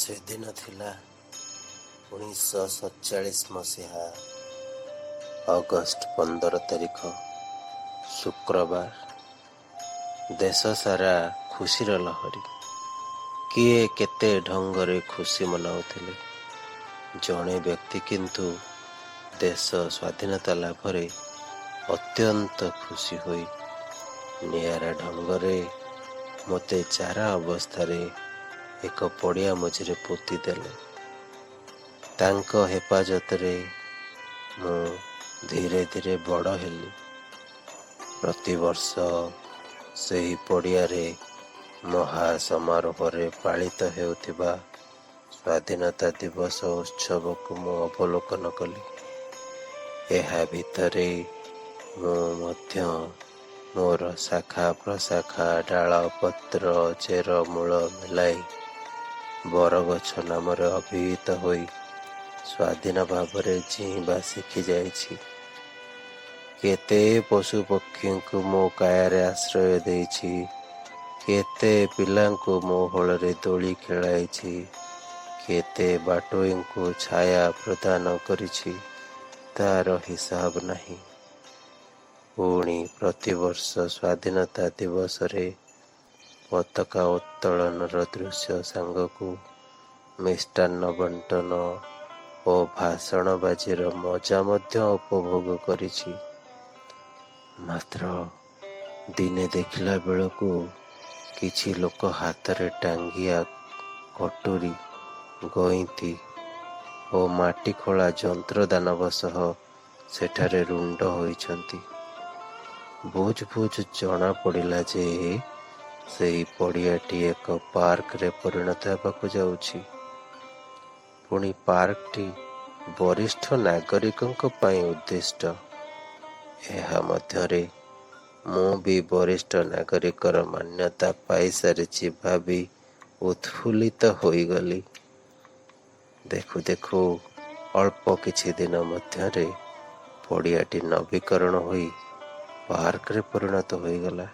ସେଦିନ ଥିଲା 1947 ମସିହା ଅଗଷ୍ଟ 15 ତାରିଖ ଶୁକ୍ରବାର। ଦେଶ ସାରା ଖୁସିର ଲହରୀ। କିଏ କେତେ ଢଙ୍ଗରେ ଖୁସି ମନାଉଥିଲେ। ଜଣେ ବ୍ୟକ୍ତି କିନ୍ତୁ ଦେଶ ସ୍ୱାଧୀନତା ଲାଭରେ ଅତ୍ୟନ୍ତ ଖୁସି ହୋଇ ନିଆରା ଢଙ୍ଗରେ ମୋତେ ଚାରା ଅବସ୍ଥାରେ ଏକ ପଡ଼ିଆ ମଝିରେ ପୋତି ଦେଲେ। ତାଙ୍କ ହେପାଜତରେ ମୁଁ ଧୀରେ ଧୀରେ ବଡ଼ ହେଲି। ପ୍ରତିବର୍ଷ ସେହି ପଡ଼ିଆରେ ମହା ସମାରୋହରେ ପାଳିତ ହେଉଥିବା ସ୍ୱାଧୀନତା ଦିବସ ଉତ୍ସବକୁ ମୁଁ ଅବଲୋକନ କଲି। ଏହା ଭିତରେ ମୁଁ ମଧ୍ୟ ମୋର ଶାଖା ପ୍ରଶାଖା ଡାଳ ପତ୍ର ଚେର ମୂଳ ମିଳାଇ ବରଗଛ ନାମରେ ଅଭିହିତ ହୋଇ ସ୍ୱାଧୀନ ଭାବରେ ଜୀଇଁବା ଶିଖି ଯାଇଛି। କେତେ ପଶୁ ପକ୍ଷୀଙ୍କୁ ମୋ କାୟାରେ ଆଶ୍ରୟ ଦେଇଛି। କେତେ ପିଲାଙ୍କୁ ମୋ ହଳରେ ଦୋଳି ଖେଳାଇଛି। କେତେ ବାଟୋଇଙ୍କୁ ଛାୟା ପ୍ରଦାନ କରିଛି, ତାର ହିସାବ ନାହିଁ। ପୁଣି ପ୍ରତିବର୍ଷ ସ୍ୱାଧୀନତା ଦିବସରେ ପତାକା ଉତ୍ତୋଳନର ଦୃଶ୍ୟ ସାଙ୍ଗକୁ ମିଷ୍ଟାନ୍ନ ବଣ୍ଟନ ଓ ଭାଷଣବାଜିର ମଜା ମଧ୍ୟ ଉପଭୋଗ କରିଛି। ମାତ୍ର ଦିନେ ଦେଖିଲା ବେଳକୁ କିଛି ଲୋକ ହାତରେ ଟାଙ୍ଗିଆ କଟୁରୀ, ଗଇଁତି ଓ ମାଟି ଖୋଳା ଯନ୍ତ୍ର ଦାନବ ସହ ସେଠାରେ ରୁଣ୍ଡ ହୋଇଛନ୍ତି। ବୁଝ ବୁଝ ଜଣା ପଡ଼ିଲା ଯେ ସେହି ପଡ଼ିଆଟି ଏକ ପାର୍କରେ ପରିଣତ ହେବାକୁ ଯାଉଛି। ପୁଣି ପାର୍କଟି ବରିଷ୍ଠ ନାଗରିକଙ୍କ ପାଇଁ ଉଦ୍ଦିଷ୍ଟ। ଏହା ମଧ୍ୟରେ ମୁଁ ବି ବରିଷ୍ଠ ନାଗରିକର ମାନ୍ୟତା ପାଇସାରିଛି ଭାବି ଉତ୍ଫୁଲ୍ଲିତ ହୋଇଗଲି। ଦେଖୁ ଦେଖୁ ଅଳ୍ପ କିଛି ଦିନ ମଧ୍ୟରେ ପଡ଼ିଆଟି ନବୀକରଣ ହୋଇ ପାର୍କରେ ପରିଣତ ହୋଇଗଲା।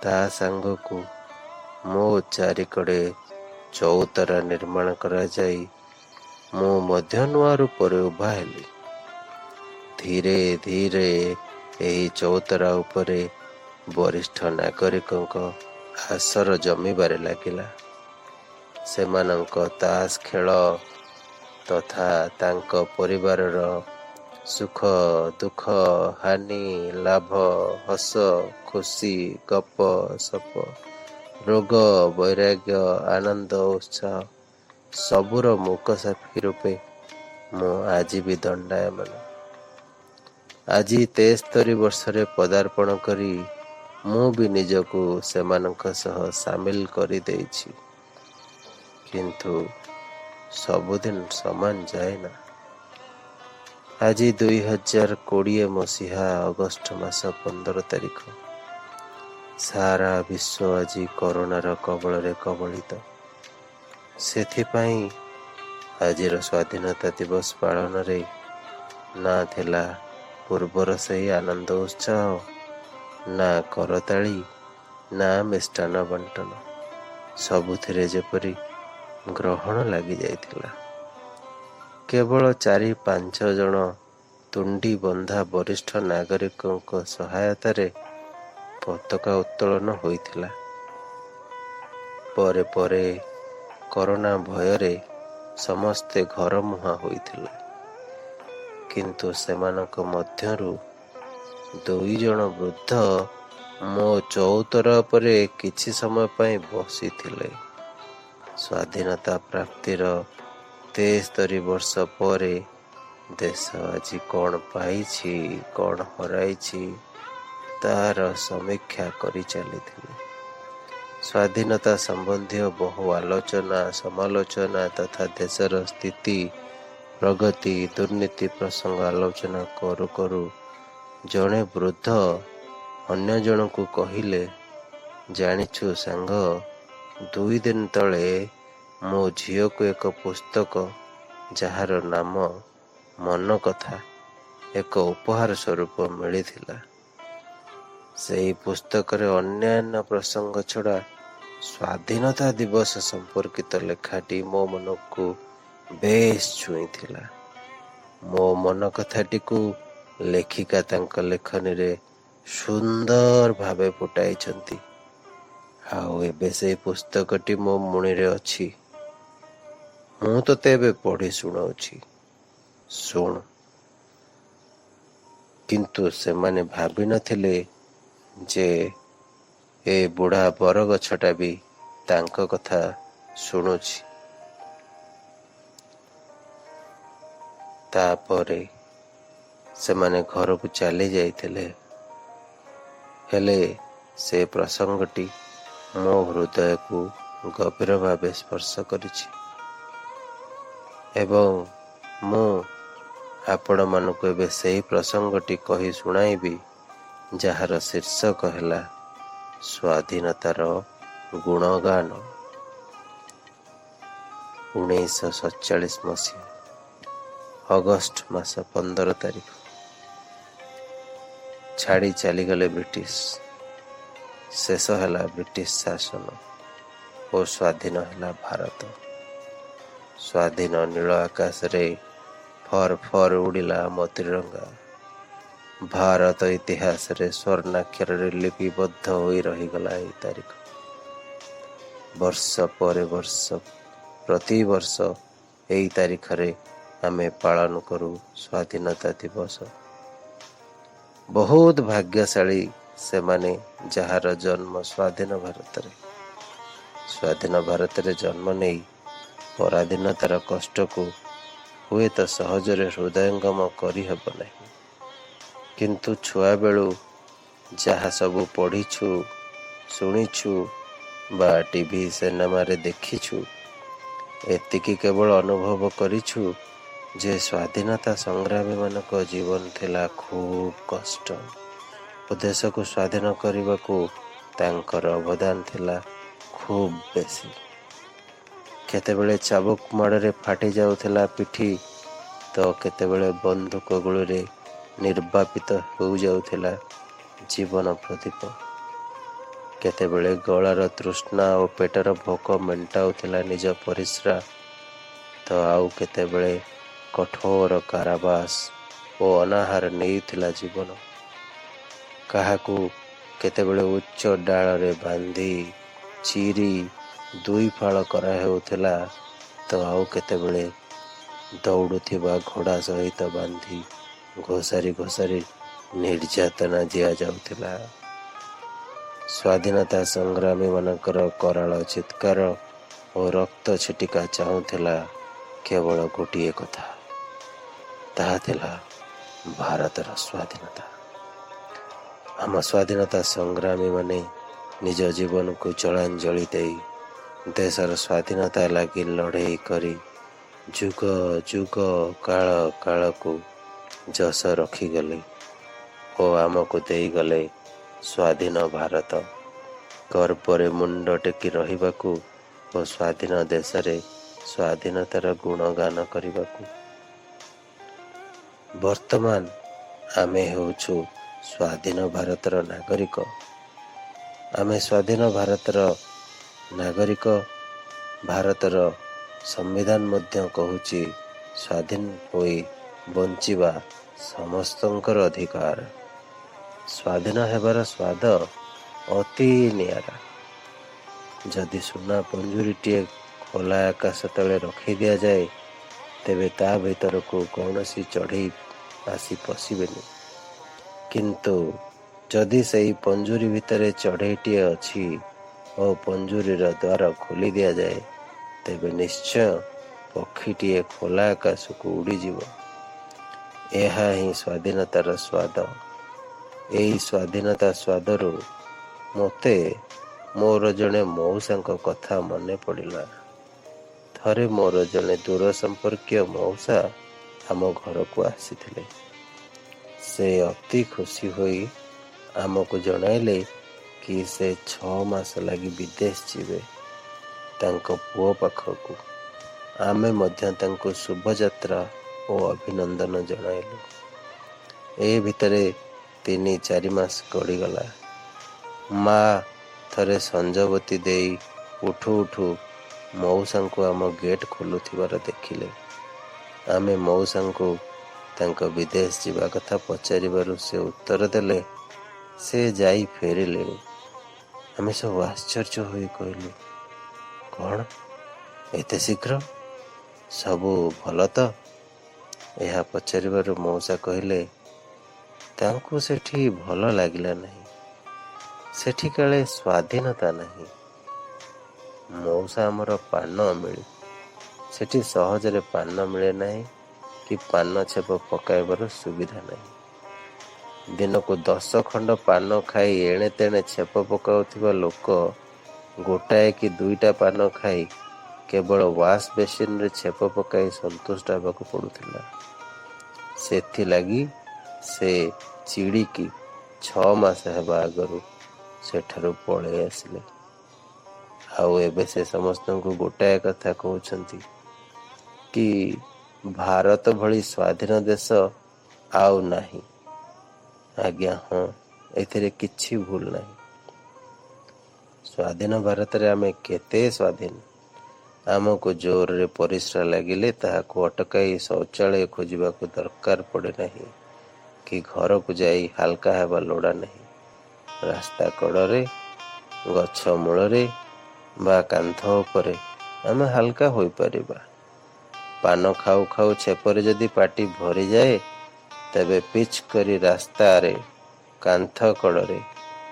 ତା ସାଙ୍ଗକୁ ମୋ ଚାରିକଡ଼େ ଚଉତରା ନିର୍ମାଣ କରାଯାଇ ମୁଁ ମଧ୍ୟ ନୂଆ ରୂପରେ ଉଭା ହେଲି। ଧୀରେ ଧୀରେ ଏହି ଚଉତରା ଉପରେ ବରିଷ୍ଠ ନାଗରିକଙ୍କ ଆସର ଜମିବାରେ ଲାଗିଲା। ସେମାନଙ୍କ ତାସ ଖେଳ ତଥା ତାଙ୍କ ପରିବାରର ସୁଖ ଦୁଃଖ ହାନି ଲାଭ ହସ ଖୁସି ଗପ ସପ ରୋଗ ବୈରାଗ୍ୟ ଆନନ୍ଦ ଉତ୍ସାହ ସବୁର ମୂକ ସାକ୍ଷୀ ରୂପେ ମୁଁ ଆଜି ବି ଦଣ୍ଡାୟମାନ। ଆଜି 73 ବର୍ଷରେ ପଦାର୍ପଣ କରି ମୁଁ ବି ନିଜକୁ ସେମାନଙ୍କ ସହ ସାମିଲ କରିଦେଇଛି। କିନ୍ତୁ ସବୁଦିନ ସମାନ ଯାଏନା। ଆଜି 2020 ମସିହା ଅଗଷ୍ଟ ମାସ 15 ତାରିଖ। ସାରା ବିଶ୍ୱ ଆଜି କରୋନାର କବଳରେ କବଳିତ। ସେଥିପାଇଁ ଆଜିର ସ୍ୱାଧୀନତା ଦିବସ ପାଳନରେ ନା ଥିଲା ପୂର୍ବର ସେହି ଆନନ୍ଦ ଉତ୍ସାହ, ନା କରତାଳି, ନା ମିଷ୍ଟାନ୍ନ ବଣ୍ଟନ। ସବୁଥିରେ ଯେପରି ଗ୍ରହଣ ଲାଗିଯାଇଥିଲା। କେବଳ 4-5 ଜଣ ତୁଣ୍ଡି ବନ୍ଧା ବରିଷ୍ଠ ନାଗରିକଙ୍କ ସହାୟତାରେ ପତାକା ଉତ୍ତୋଳନ ହୋଇଥିଲା। ପରେ ପରେ କରୋନା ଭୟରେ ସମସ୍ତେ ଘରମୁହାଁ ହୋଇଥିଲେ। କିନ୍ତୁ ସେମାନଙ୍କ ମଧ୍ୟରୁ 2 ଜଣ ବୃଦ୍ଧ ମୋ ଚଉତରା ଉପରେ କିଛି ସମୟ ପାଇଁ ବସିଥିଲେ। ସ୍ୱାଧୀନତା ପ୍ରାପ୍ତିର 73 ବର୍ଷ ପରେ ଦେଶ ଆଜି କ'ଣ ପାଇଛି କ'ଣ ହରାଇଛି ତାହାର ସମୀକ୍ଷା କରି ଚାଲିଥିଲେ। ସ୍ୱାଧୀନତା ସମ୍ବନ୍ଧୀୟ ବହୁ ଆଲୋଚନା ସମାଲୋଚନା ତଥା ଦେଶର ସ୍ଥିତି ପ୍ରଗତି ଦୁର୍ନୀତି ପ୍ରସଙ୍ଗ ଆଲୋଚନା କରୁ କରୁ ଜଣେ ବୃଦ୍ଧ ଅନ୍ୟ ଜଣକୁ କହିଲେ, ଜାଣିଛୁ ସାଙ୍ଗ, 2 ଦିନ ତଳେ ମୋ ଝିଅକୁ ଏକ ପୁସ୍ତକ ଯାହାର ନାମ ମନ କଥା ଏକ ଉପହାର ସ୍ୱରୂପ ମିଳିଥିଲା। ସେହି ପୁସ୍ତକରେ ଅନ୍ୟାନ୍ୟ ପ୍ରସଙ୍ଗ ଛଡ଼ା ସ୍ୱାଧୀନତା ଦିବସ ସମ୍ପର୍କିତ ଲେଖାଟି ମୋ ମନକୁ ବେଶ ଛୁଇଁଥିଲା। ମୋ ମନ କଥାଟିକୁ ଲେଖିକା ତାଙ୍କ ଲେଖନୀରେ ସୁନ୍ଦର ଭାବେ ଫୁଟାଇଛନ୍ତି। ଆଉ ଏବେ ସେଇ ପୁସ୍ତକଟି ମୋ ମୁଣିରେ ଅଛି। ମୁଁ ତୋତେ ଏବେ ପଢ଼ି ଶୁଣାଉଛି, ଶୁଣ। କିନ୍ତୁ ସେମାନେ ଭାବିନଥିଲେ ଯେ ଏ ବୁଢ଼ା ବରଗଛଟା ବି ତାଙ୍କ କଥା ଶୁଣୁଛି। ତାପରେ ସେମାନେ ଘରକୁ ଚାଲି ଯାଇଥିଲେ। ହେଲେ ସେ ପ୍ରସଙ୍ଗଟି ମୋ ହୃଦୟକୁ ଗଭୀର ଭାବେ ସ୍ପର୍ଶ କରିଛି ଏବଂ ମୁଁ ଆପଣମାନଙ୍କୁ ଏବେ ସେହି ପ୍ରସଙ୍ଗଟି କହି ଶୁଣାଇବି, ଯାହାର ଶୀର୍ଷକ ହେଲା ସ୍ୱାଧୀନତାର ଗୁଣଗାନ। 1947 ମସିହା ଅଗଷ୍ଟ ମାସ 15 ତାରିଖ। ଛାଡ଼ି ଚାଲିଗଲେ ବ୍ରିଟିଶ। ଶେଷ ହେଲା ବ୍ରିଟିଶ ଶାସନ ଓ ସ୍ୱାଧୀନ ହେଲା ଭାରତ। ସ୍ୱାଧୀନ ନୀଳ ଆକାଶରେ ଫର ଫର ଉଡ଼ିଲା ଆମ ତ୍ରିରଙ୍ଗା। ଭାରତ ଇତିହାସରେ ସ୍ୱର୍ଣ୍ଣାକ୍ଷରରେ ଲିପିବଦ୍ଧ ହୋଇ ରହିଗଲା ଏହି ତାରିଖ। ବର୍ଷ ପରେ ବର୍ଷ, ପ୍ରତିବର୍ଷ ଏହି ତାରିଖରେ ଆମେ ପାଳନ କରୁ ସ୍ୱାଧୀନତା ଦିବସ। ବହୁତ ଭାଗ୍ୟଶାଳୀ ସେମାନେ ଯାହାର ଜନ୍ମ ସ୍ୱାଧୀନ ଭାରତରେ। ସ୍ୱାଧୀନ ଭାରତରେ ଜନ୍ମ ନେଇ ପରାଧୀନତାର କଷ୍ଟକୁ ହୁଏତ ସହଜରେ ହୃଦୟଙ୍ଗମ କରିହେବ ନାହିଁ। କିନ୍ତୁ ଛୁଆବେଳୁ ଯାହା ସବୁ ପଢ଼ିଛୁ, ଶୁଣିଛୁ ବା ଟିଭି ସିନେମାରେ ଦେଖିଛୁ, ଏତିକି କେବଳ ଅନୁଭବ କରିଛୁ ଯେ ସ୍ୱାଧୀନତା ସଂଗ୍ରାମୀମାନଙ୍କ ଜୀବନ ଥିଲା ଖୁବ୍ କଷ୍ଟ ଓ ଦେଶକୁ ସ୍ୱାଧୀନ କରିବାକୁ ତାଙ୍କର ଅବଦାନ ଥିଲା ଖୁବ୍ ବେଶୀ। କେତେବେଳେ ଚାବୁକ ମାଡ଼ରେ ଫାଟି ଯାଉଥିଲା ପିଠି, ତ କେତେବେଳେ ବନ୍ଧୁକ ଗୁଳିରେ ନିର୍ବାପିତ ହୋଇଯାଉଥିଲା ଜୀବନ ପ୍ରଦୀପ। କେତେବେଳେ ଗଳାର ତୃଷ୍ଣା ଓ ପେଟର ଭୋକ ମେଣ୍ଟାଉଥିଲା ନିଜ ପରିସ୍ରା, ତ ଆଉ କେତେବେଳେ କଠୋର କାରାବାସ ଓ ଅନାହାର ନେଇଥିଲା ଜୀବନ। କାହାକୁ କେତେବେଳେ ଉଚ୍ଚ ଡାଳରେ ବାନ୍ଧି ଚିରି ଦୁଇ ଫାଳ କରାହେଉଥିଲା, ତ ଆଉ କେତେବେଳେ ଦୌଡ଼ୁଥିବା ଘୋଡ଼ା ସହିତ ବାନ୍ଧି ଘୋଷାରି ଘୋଷାରି ନିର୍ଯାତନା ଦିଆଯାଉଥିଲା। ସ୍ୱାଧୀନତା ସଂଗ୍ରାମୀମାନଙ୍କର କରାଳ ଚିତ୍କାର ଓ ରକ୍ତ ଛିଟିକା ଚାହୁଁଥିଲା କେବଳ ଗୋଟିଏ କଥା, ତାହା ଥିଲା ଭାରତର ସ୍ୱାଧୀନତା। ଆମ ସ୍ୱାଧୀନତା ସଂଗ୍ରାମୀମାନେ ନିଜ ଜୀବନକୁ ଜଳାଞ୍ଜଳି ଦେଇ ଦେଶର ସ୍ୱାଧୀନତା ଲାଗି ଲଢ଼େଇ କରି ଯୁଗ ଯୁଗ କାଳ କାଳକୁ ଯଶ ରଖିଗଲେ ଓ ଆମକୁ ଦେଇଗଲେ ସ୍ୱାଧୀନ ଭାରତ। ଗର୍ବରେ ମୁଣ୍ଡ ଟେକି ରହିବାକୁ ଓ ସ୍ୱାଧୀନ ଦେଶରେ ସ୍ୱାଧୀନତାର ଗୁଣଗାନ କରିବାକୁ। ବର୍ତ୍ତମାନ ଆମେ ହେଉଛୁ ସ୍ୱାଧୀନ ଭାରତର ନାଗରିକ। ଆମେ ସ୍ୱାଧୀନ ଭାରତର ନାଗରିକ। ଭାରତର ସମ୍ବିଧାନ ମଧ୍ୟ କହୁଛି ସ୍ୱାଧୀନ ହୋଇ ବଞ୍ଚିବା ସମସ୍ତଙ୍କର ଅଧିକାର। ସ୍ୱାଧୀନ ହେବାର ସ୍ୱାଦ ଅତି ନିଆରା। ଯଦି ସୁନା ପଞ୍ଜୁରୀଟିଏ ଖୋଲା ଆକାଶ ତଳେ ରଖି ଦିଆଯାଏ, ତେବେ ତା ଭିତରକୁ କୌଣସି ଚଢ଼େଇ ଆସି ପଶିବେନି। କିନ୍ତୁ ଯଦି ସେହି ପଞ୍ଜୁରୀ ଭିତରେ ଚଢ଼େଇଟିଏ ଅଛି ଓ ପଞ୍ଜୁରୀର ଦ୍ୱାର ଖୋଲି ଦିଆଯାଏ, ତେବେ ନିଶ୍ଚୟ ପକ୍ଷୀଟିଏ ଖୋଲା ଆକାଶକୁ ଉଡ଼ିଯିବ। ଏହା ହିଁ ସ୍ୱାଧୀନତାର ସ୍ୱାଦ। ଏହି ସ୍ୱାଧୀନତା ସ୍ୱାଦରୁ ମୋତେ ମୋର ଜଣେ ମଉସାଙ୍କ କଥା ମନେ ପଡ଼ିଲା। ଥରେ ମୋର ଜଣେ ଦୂର ସମ୍ପର୍କୀୟ ମଉସା ଆମ ଘରକୁ ଆସିଥିଲେ। ସେ ଅତି ଖୁସି ହୋଇ ଆମକୁ ଜଣାଇଲେ କି ସେ 6 ମାସ ଲାଗି ବିଦେଶ ଯିବେ ତାଙ୍କ ପୁଅ ପାଖକୁ। ଆମେ ମଧ୍ୟ ତାଙ୍କୁ ଶୁଭଯାତ୍ରା ଓ ଅଭିନନ୍ଦନ ଜଣାଇଲୁ। ଏ ଭିତରେ 3-4 ମାସ ଗଡ଼ିଗଲା। ମା ଥରେ ସଞ୍ଜବତୀ ଦେଇ ଉଠୁ ଉଠୁ ମଉସାଙ୍କୁ ଆମ ଗେଟ୍ ଖୋଲୁଥିବାର ଦେଖିଲେ। ଆମେ ମଉସାଙ୍କୁ ତାଙ୍କ ବିଦେଶ ଯିବା କଥା ପଚାରିବାରୁ ସେ ଉତ୍ତର ଦେଲେ ସେ ଯାଇ ଫେରିଲେଣି। ଆମେ ସବୁ ଆଶ୍ଚର୍ଯ୍ୟ ହୋଇ କହିଲୁ, କ'ଣ ଏତେ ଶୀଘ୍ର? ସବୁ ଭଲ ତ? ଏହା ପଚାରିବାରୁ ମଉସା କହିଲେ ତାଙ୍କୁ ସେଠି ଭଲ ଲାଗିଲା ନାହିଁ। ସେଠି କାଳେ ସ୍ୱାଧୀନତା ନାହିଁ। ମଉସା ଆମର ପାନ ମିଳେ, ସେଠି ସହଜରେ ପାନ ମିଳେ ନାହିଁ କି ପାନ ଛେପ ପକାଇବାର ସୁବିଧା ନାହିଁ। ଦିନକୁ 10 ଖଣ୍ଡ ପାନ ଖାଇ ଏଣେ ତେଣେ ଛେପ ପକାଉଥିବା ଲୋକ ଗୋଟାଏ କି 2ଟା ପାନ ଖାଇ କେବଳ ୱାଶ୍ ବେସିନରେ ଛେପ ପକାଇ ସନ୍ତୁଷ୍ଟ ହେବାକୁ ପଡ଼ୁଥିଲା। ସେଥିଲାଗି ସେ ଚିଡ଼ିକି 6 ମାସ ହେବା ଆଗରୁ ସେଠାରୁ ପଳେଇ ଆସିଲେ। ଆଉ ଏବେ ସେ ସମସ୍ତଙ୍କୁ ଗୋଟାଏ କଥା କହୁଛନ୍ତି କି ଭାରତ ଭଳି ସ୍ୱାଧୀନ ଦେଶ ଆଉ ନାହିଁ। ଆଜ୍ଞା ହଁ, ଏଥିରେ କିଛି ଭୁଲ ନାହିଁ। ସ୍ୱାଧୀନ ଭାରତରେ ଆମେ କେତେ ସ୍ୱାଧୀନ। ଆମକୁ ଜୋରରେ ପରିସ୍ରା ଲାଗିଲେ ତାହାକୁ ଅଟକାଇ ଶୌଚାଳୟ ଖୋଜିବାକୁ ଦରକାର ପଡ଼େ ନାହିଁ କି ଘରକୁ ଯାଇ ହାଲକା ହେବା ଲୋଡ଼ା ନାହିଁ। ରାସ୍ତା କଡ଼ରେ, ଗଛ ମୂଳରେ ବା କାନ୍ଥ ଉପରେ ଆମେ ହାଲକା ହୋଇପାରିବା। ପାନ ଖାଉ ଖାଉ ଛେପରେ ଯଦି ପାଟି ଭରିଯାଏ ତେବେ ପିଚ୍ କରି ରାସ୍ତାରେ, କାନ୍ଥ କଡ଼ରେ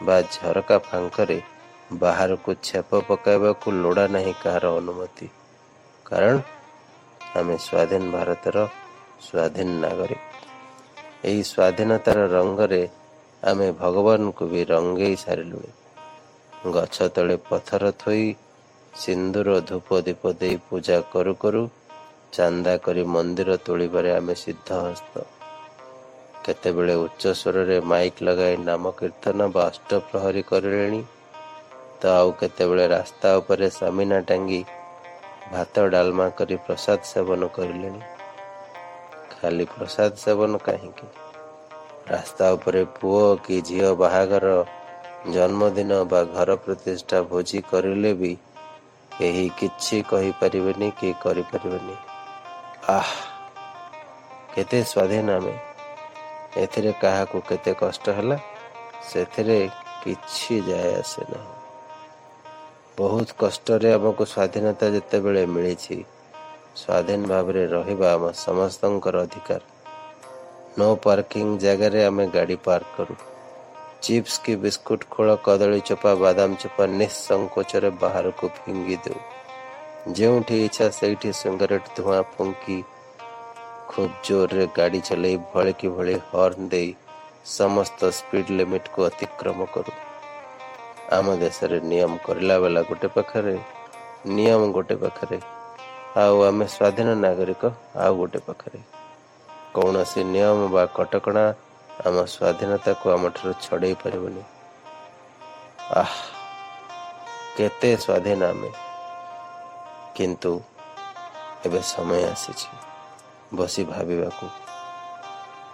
ବା ଝରକା ଫାଙ୍କରେ ବାହାରକୁ ଛେପ ପକାଇବାକୁ ଲୋଡ଼ା ନାହିଁ କାହାର ଅନୁମତି। କାରଣ ଆମେ ସ୍ୱାଧୀନ ଭାରତର ସ୍ୱାଧୀନ ନାଗରିକ। ଏହି ସ୍ୱାଧୀନତାର ରଙ୍ଗରେ ଆମେ ଭଗବାନଙ୍କୁ ବି ରଙ୍ଗେଇ ସାରିଲୁଣି। ଗଛ ତଳେ ପଥର ଥୋଇ ସିନ୍ଦୁର ଧୂପ ଦୀପ ଦେଇ ପୂଜା କରୁ କରୁ ଚାନ୍ଦା କରି ମନ୍ଦିର ତୋଳିବାରେ ଆମେ ସିଦ୍ଧହସ୍ତ। କେତେବେଳେ ଉଚ୍ଚ ସ୍ୱରରେ ମାଇକ୍ ଲଗାଇ ନାମ କୀର୍ତ୍ତନ ବା ଅଷ୍ଟପ୍ରହରୀ କରିଲେଣି ତ ଆଉ କେତେବେଳେ ରାସ୍ତା ଉପରେ ସାମିନା ଟାଙ୍ଗି ଭାତ ଡାଲମା କରି ପ୍ରସାଦ ସେବନ କରିଲେଣି। ଖାଲି ପ୍ରସାଦ ସେବନ କାହିଁକି, ରାସ୍ତା ଉପରେ ପୁଅ କି ଝିଅ ବାହାଘର, ଜନ୍ମଦିନ ବା ଘର ପ୍ରତିଷ୍ଠା ଭୋଜି କରିଲେ ବି କେହି କିଛି କହିପାରିବେନି କି କରିପାରିବେନି। କେତେ ସ୍ୱାଧୀନ ଆମେ। ଏଥିରେ କାହାକୁ କେତେ କଷ୍ଟ ହେଲା ସେଥିରେ କିଛି ଯାଏ ଆସେ ନାହିଁ। ବହୁତ କଷ୍ଟରେ ଆମକୁ ସ୍ୱାଧୀନତା ଯେତେବେଳେ ମିଳିଛି, ସ୍ୱାଧୀନ ଭାବରେ ରହିବା ଆମ ସମସ୍ତଙ୍କର ଅଧିକାର। ନୋ ପାର୍କିଂ ଜାଗାରେ ଆମେ ଗାଡ଼ି ପାର୍କ କରୁ। ଚିପ୍ସ କି ବିସ୍କୁଟ ଖୋଳ, କଦଳୀ ଚୋପା, ବାଦାମ ଚୋପା ନିଃସଙ୍କୋଚରେ ବାହାରକୁ ଫିଙ୍ଗି ଦେଉ। ଯେଉଁଠି ଇଚ୍ଛା ସେଇଠି ସିଗାରେଟ ଧୂଆଁ ଫୁଙ୍କି ଖୁବ୍ ଜୋରରେ ଗାଡ଼ି ଚଲେଇ ଭଳିକି ଭଳି ହର୍ନ ଦେଇ ସମସ୍ତ ସ୍ପିଡ୍ ଲିମିଟକୁ ଅତିକ୍ରମ କରୁ। ଆମ ଦେଶରେ ନିୟମ କରିଲା ବାଲା ଗୋଟେ ପାଖରେ, ନିୟମ ଗୋଟେ ପାଖରେ, ଆଉ ଆମେ ସ୍ୱାଧୀନ ନାଗରିକ ଆଉ ଗୋଟେ ପାଖରେ। କୌଣସି ନିୟମ ବା କଟକଣା ଆମ ସ୍ୱାଧୀନତାକୁ ଆମଠାରୁ ଛଡ଼େଇ ପାରିବନି। କେତେ ସ୍ୱାଧୀନ ଆମେ। କିନ୍ତୁ ଏବେ ସମୟ ଆସିଛି ବସି ଭାବିବାକୁ,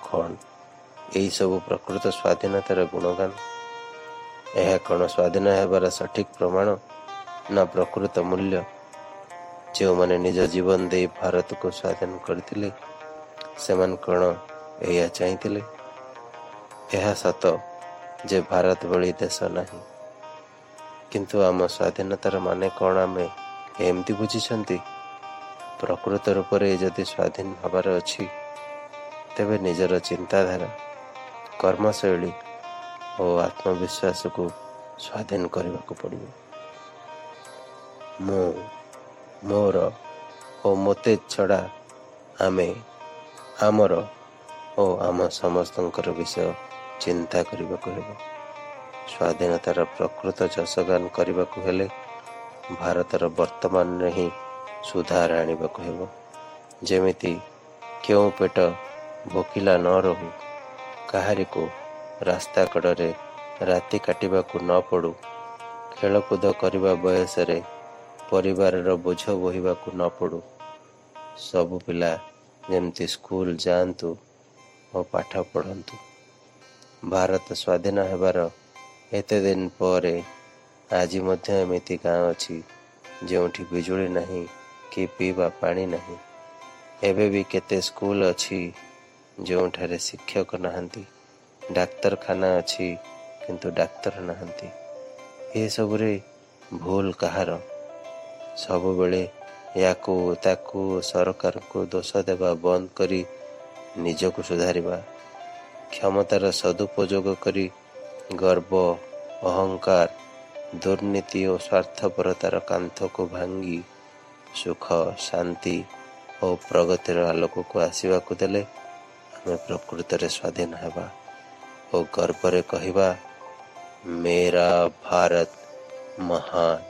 କ'ଣ ଏହିସବୁ ପ୍ରକୃତ ସ୍ୱାଧୀନତାର ଗୁଣଗାନ? ଏହା କ'ଣ ସ୍ୱାଧୀନ ହେବାର ସଠିକ ପ୍ରମାଣ ନା ପ୍ରକୃତ ମୂଲ୍ୟ? ଯେଉଁମାନେ ନିଜ ଜୀବନ ଦେଇ ଭାରତକୁ ସ୍ୱାଧୀନ କରିଥିଲେ ସେମାନେ କ'ଣ ଏହା ଚାହିଁଥିଲେ? ଏହା ସତ ଯେ ଭାରତ ଭଳି ଦେଶ ନାହିଁ, କିନ୍ତୁ ଆମ ସ୍ୱାଧୀନତାର ମାନେ କ'ଣ ଆମେ ଏମିତି ବୁଝିଛନ୍ତି? ପ୍ରକୃତ ରୂପରେ ଯଦି ସ୍ୱାଧୀନ ହେବାର ଅଛି ତେବେ ନିଜର ଚିନ୍ତାଧାରା, କର୍ମଶୈଳୀ ଓ ଆତ୍ମବିଶ୍ୱାସକୁ ସ୍ୱାଧୀନ କରିବାକୁ ପଡ଼ିବ। ମୁଁ, ମୋର ଓ ମୋତେ ଛଡ଼ା ଆମେ, ଆମର ଓ ଆମ ସମସ୍ତଙ୍କର ବିଷୟ ଚିନ୍ତା କରିବାକୁ ହେବ। ସ୍ୱାଧୀନତାର ପ୍ରକୃତ ଯଶଗାନ କରିବାକୁ ହେଲେ ଭାରତର ବର୍ତ୍ତମାନରେ ହିଁ ସୁଧାର ଆଣିବାକୁ ହେବ। ଯେମିତି କେଉଁ ପେଟ ଭୋକିଲା ନ ରହୁ, କାହାରିକୁ ରାସ୍ତା କଡ଼ରେ ରାତି କାଟିବାକୁ ନ ପଡ଼ୁ, ଖେଳକୁଦ କରିବା ବୟସରେ ପରିବାରର ବୋଝ ବୋହିବାକୁ ନ ପଡ଼ୁ। ସବୁ ପିଲା ଯେମିତି ସ୍କୁଲ ଯାଆନ୍ତୁ ଓ ପାଠ ପଢ଼ନ୍ତୁ। ଭାରତ ସ୍ୱାଧୀନ ହେବାର ଏତେ ଦିନ ପରେ ଆଜି ମଧ୍ୟ ଏମିତି ଗାଁ ଅଛି ଯେଉଁଠି ବିଜୁଳି ନାହିଁ କି ପିଇବା ପାଣି ନାହିଁ। ଏବେ ବି କେତେ ସ୍କୁଲ ଅଛି ଯେଉଁଠାରେ ଶିକ୍ଷକ ନାହାନ୍ତି। ଡାକ୍ତରଖାନା ଅଛି କିନ୍ତୁ ଡାକ୍ତର ନାହାନ୍ତି। ଏସବୁରେ ଭୁଲ କାହାର? ସବୁବେଳେ ୟାକୁ ତାକୁ ସରକାରଙ୍କୁ ଦୋଷ ଦେବା ବନ୍ଦ କରି ନିଜକୁ ସୁଧାରିବା। କ୍ଷମତାର ସଦୁପଯୋଗ କରି ଗର୍ବ, ଅହଙ୍କାର, ଦୁର୍ନୀତି ଓ ସ୍ୱାର୍ଥପରତାର କାନ୍ଥକୁ ଭାଙ୍ଗି ସୁଖ, ଶାନ୍ତି ଓ ପ୍ରଗତିର ଆଲୋକକୁ ଆସିବାକୁ ଦେଲେ ଆମେ ପ୍ରକୃତରେ ସ୍ୱାଧୀନ ହେବା ଓ ଗର୍ବରେ କହିବା, ମେରା ଭାରତ ମହାନ।